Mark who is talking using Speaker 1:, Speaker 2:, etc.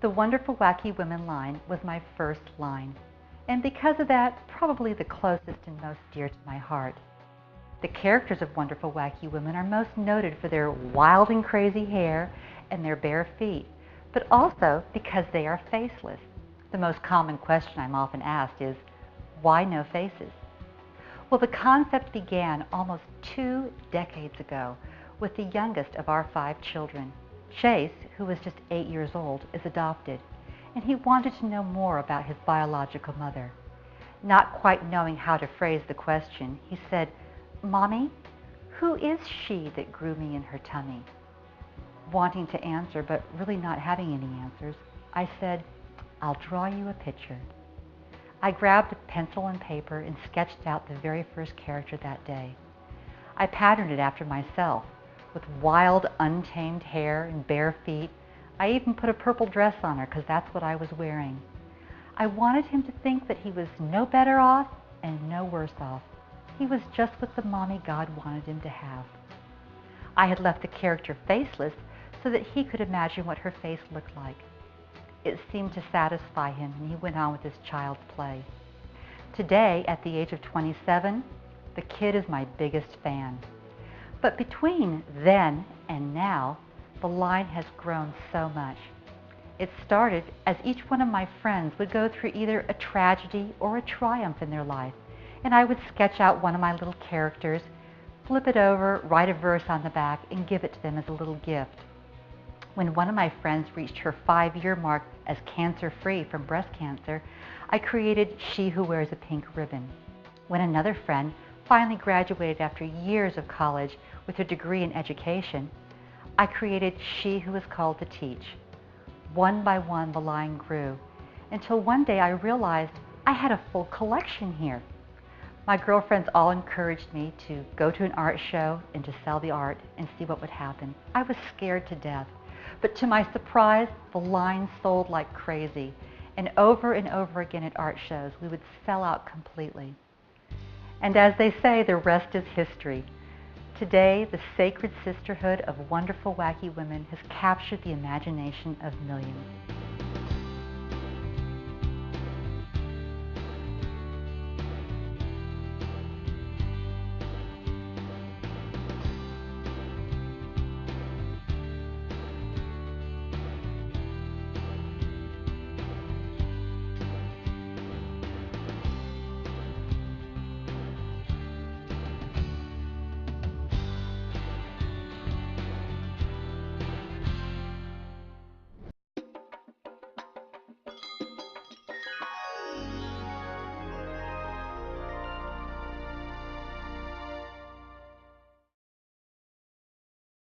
Speaker 1: The Wonderful Wacky Women line was my first line, and because of that, probably the closest and most dear to my heart. The characters of Wonderful Wacky Women are most noted for their wild and crazy hair and their bare feet, but also because they are faceless. The most common question I'm often asked is, why no faces? Well, the concept began almost 2 decades ago with the youngest of our 5 children. Chase, who was just 8 years old, is adopted, and he wanted to know more about his biological mother. Not quite knowing how to phrase the question, he said, "Mommy, who is she that grew me in her tummy?" Wanting to answer, but really not having any answers, I said, "I'll draw you a picture." I grabbed a pencil and paper and sketched out the very first character that day. I patterned it after myself, with wild, untamed hair and bare feet. I even put a purple dress on her because that's what I was wearing. I wanted him to think that he was no better off and no worse off. He was just what the mommy God wanted him to have. I had left the character faceless so that he could imagine what her face looked like. It seemed to satisfy him, and he went on with his child's play. Today, at the age of 27, the kid is my biggest fan. But between then and now, the line has grown so much. It started as each one of my friends would go through either a tragedy or a triumph in their life, and I would sketch out one of my little characters, flip it over, write a verse on the back, and give it to them as a little gift. When one of my friends reached her 5-year mark as cancer-free from breast cancer, I created She Who Wears a Pink Ribbon. When another friend finally graduated after years of college with her degree in education, I created She Who Was Called to Teach. One by one, the line grew, until one day I realized I had a full collection here. My girlfriends all encouraged me to go to an art show and to sell the art and see what would happen. I was scared to death, but to my surprise, the line sold like crazy, and over again at art shows, we would sell out completely. And as they say, the rest is history. Today, the sacred sisterhood of Wonderful Wacky Women has captured the imagination of millions.